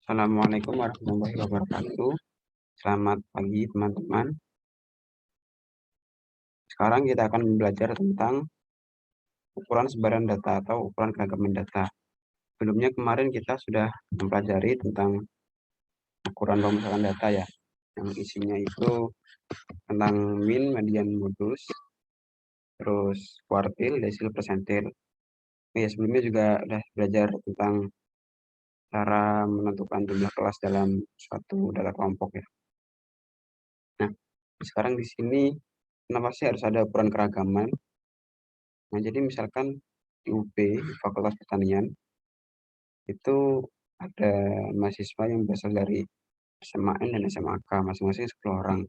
Assalamualaikum warahmatullahi wabarakatuh. Selamat pagi teman-teman. Sekarang kita akan belajar tentang ukuran sebaran data atau ukuran keragaman data. Sebelumnya kemarin kita sudah mempelajari tentang ukuran pemusatan data ya, yang isinya itu tentang min, median, modus, terus kuartil, desil, persentil. Ya, sebelumnya juga sudah belajar tentang cara menentukan jumlah kelas dalam suatu data kelompok ya. Nah, sekarang di sini kenapa sih harus ada ukuran keragaman? Nah, jadi misalkan di UP, Fakultas Pertanian, itu ada mahasiswa yang berasal dari SMAN dan SMAK, masing-masing 10 orang.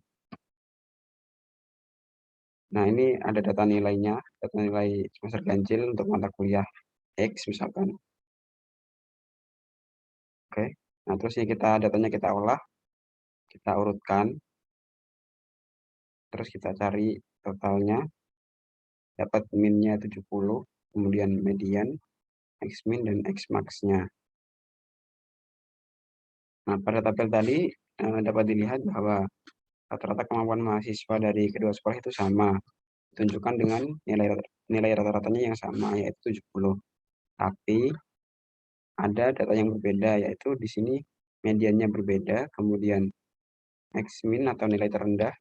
Nah, ini ada data nilainya, data nilai semester ganjil untuk mata kuliah X misalkan. Oke, nah terus ini datanya kita olah, kita urutkan, terus kita cari totalnya, dapat minnya 70, kemudian median, X min, dan X max-nya. Nah, pada tabel tadi dapat dilihat bahwa rata-rata kemampuan mahasiswa dari kedua sekolah itu sama, ditunjukkan dengan nilai rata-ratanya yang sama, yaitu 70. Tapi ada data yang berbeda, yaitu di sini mediannya berbeda, kemudian X min atau nilai terendah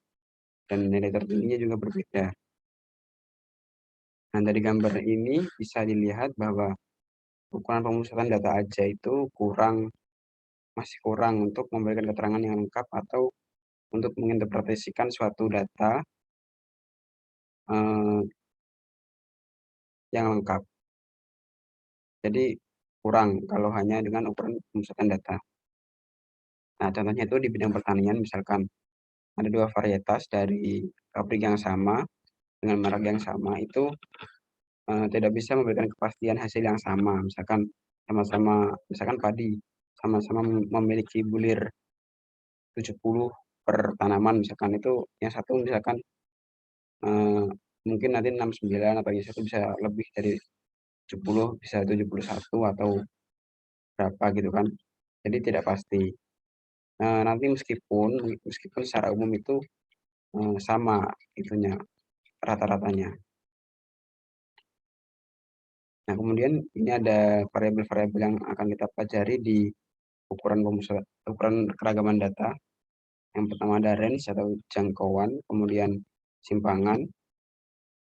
dan nilai tertingginya juga berbeda. Nah, dari gambar ini bisa dilihat bahwa ukuran pemusatan data aja itu masih kurang untuk memberikan keterangan yang lengkap atau untuk menginterpretasikan suatu data yang lengkap. Jadi kurang kalau hanya dengan ukuran pemusatan data. Nah, contohnya itu di bidang pertanian, misalkan ada dua varietas dari pabrik yang sama dengan merek yang sama, itu tidak bisa memberikan kepastian hasil yang sama. Misalkan padi sama-sama memiliki bulir 70 per tanaman, misalkan itu yang satu misalkan mungkin nanti 69 atau yang satu bisa lebih dari 70, bisa 71 atau berapa gitu kan. Jadi tidak pasti. Nanti meskipun secara umum itu sama itunya rata-ratanya. Nah, kemudian ini ada variabel-variabel yang akan kita pelajari di ukuran keragaman data. Yang pertama ada range atau jangkauan, kemudian simpangan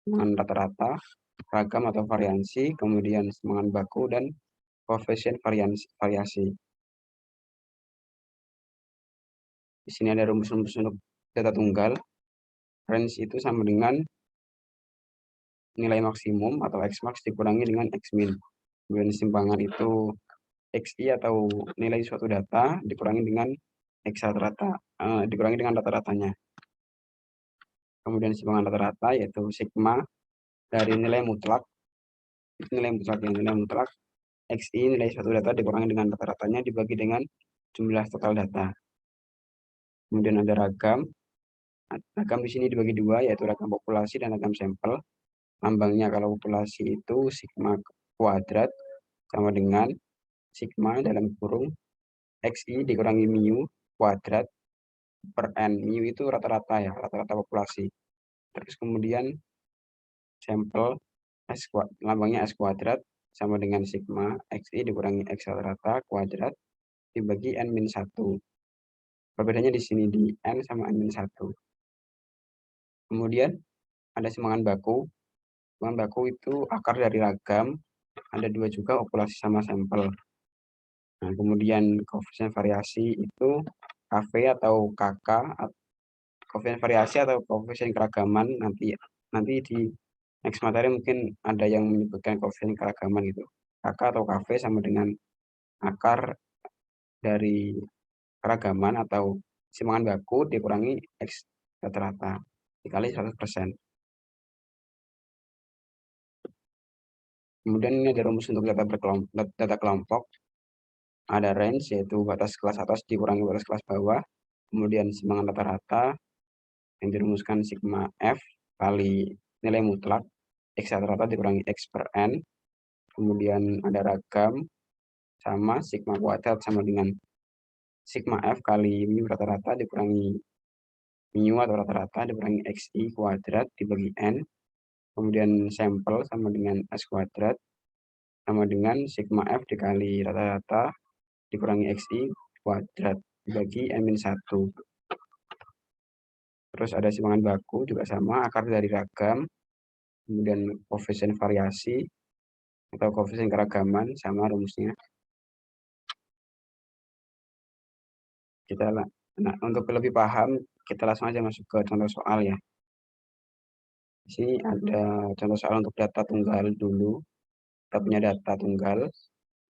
rata-rata, ragam atau variasi, kemudian simpangan baku, dan koefisien variasi. Di sini ada rumus-rumus untuk data tunggal. Range itu sama dengan nilai maksimum atau X max dikurangi dengan X min. Kemudian simpangan itu XI atau nilai suatu data dikurangi dengan X rata-rata, dikurangi dengan rata-ratanya. Kemudian simpangan rata-rata yaitu sigma dari nilai mutlak, itu nilai mutlak XI nilai suatu data dikurangi dengan rata-ratanya dibagi dengan jumlah total data. Kemudian ada ragam. Ragam di sini dibagi dua, yaitu ragam populasi dan ragam sampel. Lambangnya kalau populasi itu sigma kuadrat sama dengan sigma dalam kurung XI dikurangi mu kuadrat per N. Mu itu rata-rata ya, rata-rata populasi. Terus kemudian sampel lambangnya S kuadrat sama dengan sigma XI dikurangi X rata-rata kuadrat dibagi N-1. Perbedaannya di sini di N sama N-1. Kemudian ada simpangan baku. Simpangan baku itu akar dari ragam. Ada dua juga, populasi sama sampel. Nah, kemudian koefisien variasi itu KV atau KK, koefisien variasi atau koefisien keragaman. Nanti di next materi mungkin ada yang menyebutkan koefisien keragaman gitu. KK atau KV sama dengan akar dari keragaman atau simpangan baku dikurangi X rata-rata dikali 100%. Kemudian ini ada rumus untuk data kelompok. Ada range, yaitu batas kelas atas dikurangi batas kelas bawah. Kemudian simpangan rata-rata yang dirumuskan sigma F kali nilai mutlak X rata-rata dikurangi X per N. Kemudian ada ragam sama sigma kuadrat sama dengan sigma F kali mu rata-rata dikurangi mu atau rata-rata dikurangi XI kuadrat dibagi N. Kemudian sampel sama dengan S kuadrat sama dengan sigma F dikali rata-rata dikurangi XI kuadrat dibagi N-1. Terus ada simpangan baku juga sama, akar dari ragam. Kemudian koefisien variasi atau koefisien keragaman sama rumusnya. Nah, untuk lebih paham, kita langsung aja masuk ke contoh soal ya. Di sini ada contoh soal untuk data tunggal dulu. Kita punya data tunggal,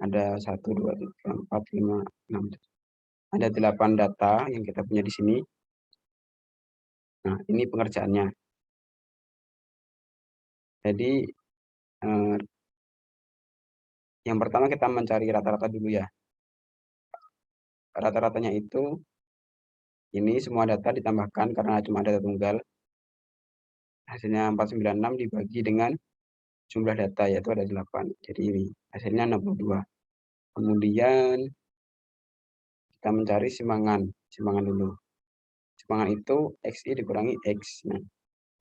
ada 1, 2, 3, 4, 5, 6. Ada 8 data yang kita punya di sini. Nah, ini pengerjaannya. Jadi, yang pertama kita mencari rata-rata dulu ya. Rata-ratanya itu, ini semua data ditambahkan karena cuma ada data tunggal. Hasilnya 496 dibagi dengan jumlah data, yaitu ada 8. Jadi ini hasilnya 62. Kemudian kita mencari simpangan dulu. Simpangan itu XI dikurangi X. Nah,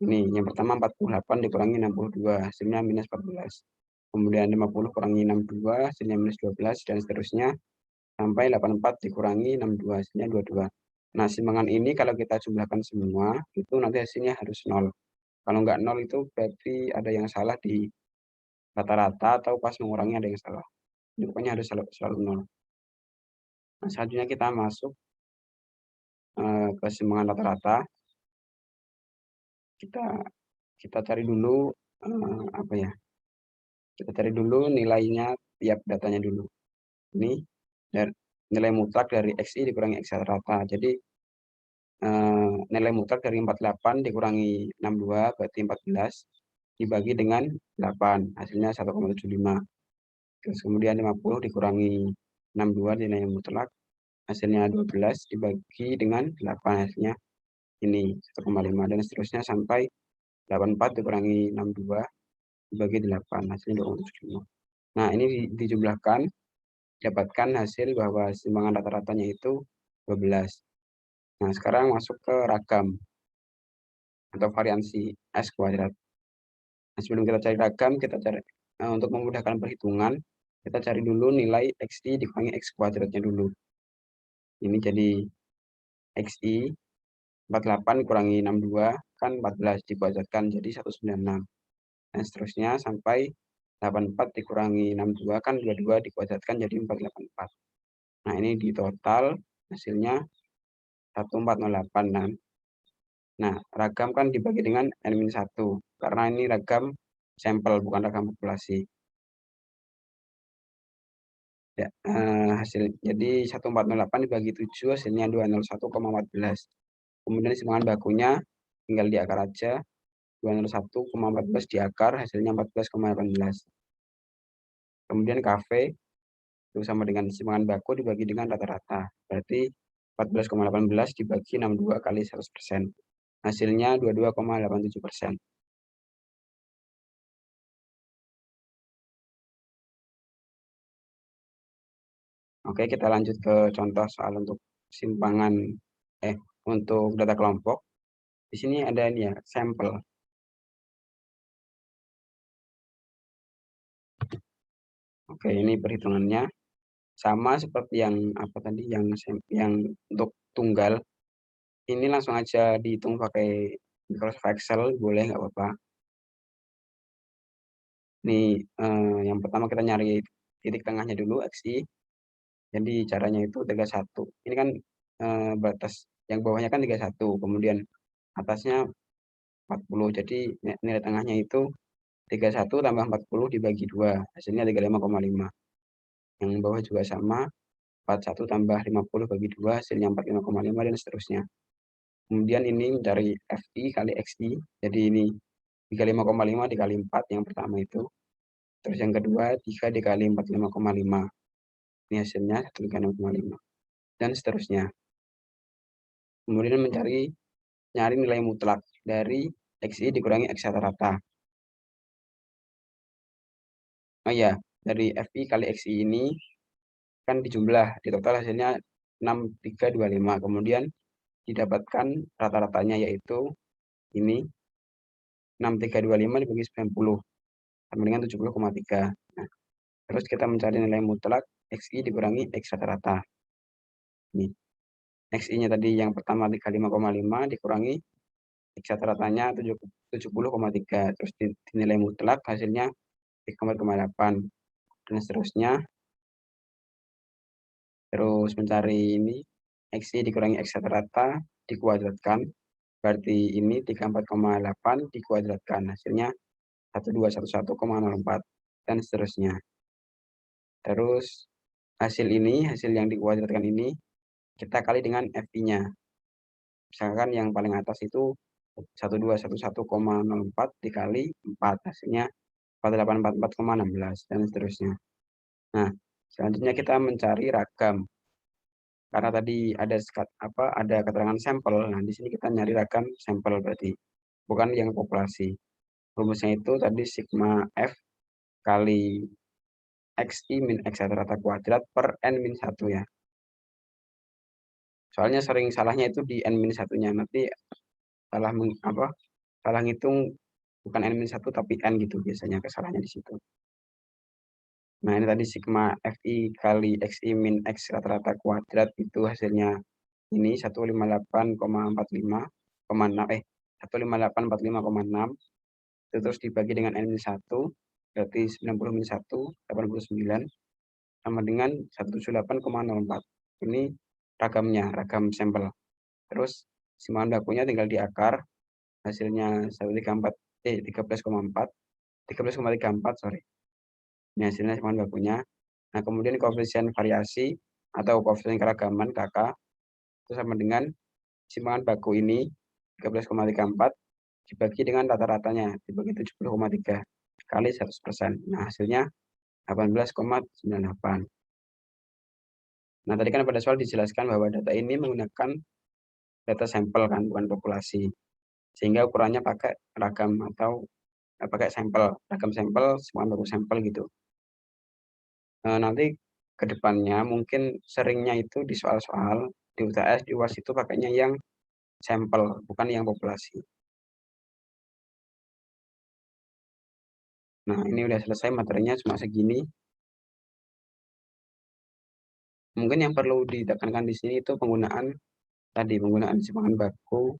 ini yang pertama 48 dikurangi 62, hasilnya minus 14. Kemudian 50 kurangi 62, hasilnya minus 12, dan seterusnya sampai 84 dikurangi 62, hasilnya 22. Nah, simpangan ini kalau kita jumlahkan semua, itu nanti hasilnya harus 0. Kalau nggak 0 itu berarti ada yang salah di rata-rata atau pas mengurangi ada yang salah. Jadi pokoknya harus selalu 0. Nah, selanjutnya kita masuk ke simpangan rata-rata. Kita cari dulu apa ya? Kita cari dulu nilainya tiap datanya dulu. Ini nilai mutlak dari XI dikurangi X rata. Jadi nilai mutlak dari 48 dikurangi 62 berarti 14 dibagi dengan 8, hasilnya 1,75. Terus kemudian 50 dikurangi 62 nilai mutlak, hasilnya 12 dibagi dengan 8, hasilnya ini 1,5, dan seterusnya sampai 84 dikurangi 62 dibagi 8, hasilnya 2,75. Nah, ini dijumlahkan, dapatkan hasil bahwa simpangan rata-ratanya itu 12. Nah, sekarang masuk ke ragam atau variansi S kuadrat. Nah, sebelum kita cari ragam, untuk memudahkan perhitungan, kita cari dulu nilai XI dikurangi X kuadratnya dulu. Ini jadi XI 48 kurangi 62 kan 14 dikuadratkan jadi 196. Dan seterusnya sampai 84 dikurangi 62 kan 22 dikuadratkan jadi 484. Nah, ini di total hasilnya 1408. Nah, ragam kan dibagi dengan N-1 karena ini ragam sampel bukan ragam populasi. Ya, hasil jadi 1408 dibagi 7 hasilnya 201,14. Kemudian simpangan bakunya tinggal di akar aja. 201,14 di akar hasilnya 14,18. Kemudian KV itu sama dengan simpangan baku dibagi dengan rata-rata. Berarti 14,18 dibagi 62 kali 100%. Hasilnya 22,87%. Oke, kita lanjut ke contoh soal untuk simpangan untuk data kelompok. Di sini ada ini ya, sampel. Oke, ini perhitungannya sama seperti yang apa tadi yang untuk tunggal. Ini langsung aja dihitung pakai Microsoft Excel, boleh nggak apa-apa. Ini yang pertama kita nyari titik tengahnya dulu XI. Jadi caranya itu 31. Ini kan batas yang bawahnya kan 31, kemudian atasnya 40. Jadi nilai tengahnya itu 31 tambah 40 dibagi 2, hasilnya 35,5. Yang bawah juga sama, 41 tambah 50 bagi 2, hasilnya 45,5 dan seterusnya. Kemudian ini dari FI kali XI, jadi ini 35,5 dikali 4 yang pertama itu. Terus yang kedua 3 dikali 45,5. Ini hasilnya 136,5 dan seterusnya. Kemudian nyari nilai mutlak dari XI dikurangi X rata-rata. Oh iya, dari FI kali XI ini kan dijumlah, di total hasilnya 6325. Kemudian didapatkan rata-ratanya yaitu ini 6325 dibagi 90 sama dengan 70,3. Nah, terus kita mencari nilai mutlak XI dikurangi X rata-rata. Ini XI-nya tadi yang pertama 35,5 dikurangi X rata-ratanya 70,3. Terus dinilai mutlak hasilnya 3,8 dan seterusnya. Terus mencari ini XI dikurangi X rata-rata dikuadratkan. Berarti ini 34,8 dikuadratkan. Hasilnya 1211,04 dan seterusnya. Terus hasil yang dikuadratkan ini kita kali dengan FI-nya. Misalkan yang paling atas itu 1211,04 dikali 4, hasilnya 4844,16 dan seterusnya. Nah, selanjutnya kita mencari ragam. Karena tadi ada keterangan sampel. Nah, di sini kita nyari ragam sampel berarti, bukan yang populasi. Rumusnya itu tadi sigma F kali XI min X rata-rata kuadrat per N-1 ya. Soalnya sering salahnya itu di N-1-nya. Nanti salah ngitung bukan N-1 tapi N gitu biasanya kesalahannya di situ. Nah, ini tadi sigma FI kali XI min X rata-rata kuadrat itu hasilnya ini 15845,6 itu terus dibagi dengan N-1 berarti 90 min 1 89 sama dengan 178,04. Ini ragamnya, ragam sampel. Terus simpanan bakunya tinggal diakar, hasilnya 13,34 sorry. Ini hasilnya simpanan bakunya. Nah, kemudian koefisien variasi atau koefisien keragaman KK itu sama dengan simpanan baku ini 13,34 dibagi dengan rata-ratanya dibagi 70,3 kali 100%. Nah, hasilnya 18,98. Nah, tadi kan pada soal dijelaskan bahwa data ini menggunakan data sampel kan, bukan populasi. Sehingga ukurannya pakai ragam atau pakai sampel, ragam sampel, semua baku sampel gitu. Nanti ke depannya mungkin seringnya itu di soal-soal di UTS, di UAS itu pakainya yang sampel, bukan yang populasi. Nah, ini udah selesai materinya cuma segini. Mungkin yang perlu ditekankan di sini itu penggunaan simpanan baku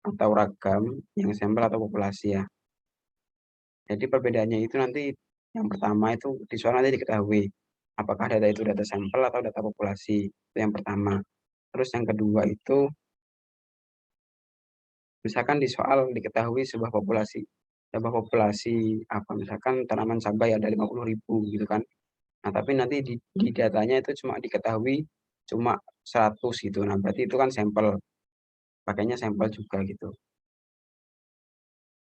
atau ragam yang sampel atau populasi ya. Jadi perbedaannya itu nanti yang pertama itu di soal nanti diketahui apakah data itu data sampel atau data populasi. Itu yang pertama. Terus yang kedua itu misalkan di soal diketahui sebuah populasi apa misalkan tanaman cabai ada 50.000 gitu kan. Nah, tapi nanti di datanya itu cuma diketahui cuma 100 gitu. Nah, berarti itu kan sampel. Pakainya sampel juga gitu.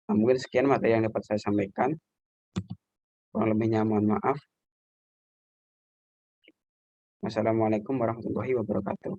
Nah, mungkin sekian materi yang dapat saya sampaikan. Kurang lebihnya mohon maaf. Wassalamualaikum warahmatullahi wabarakatuh.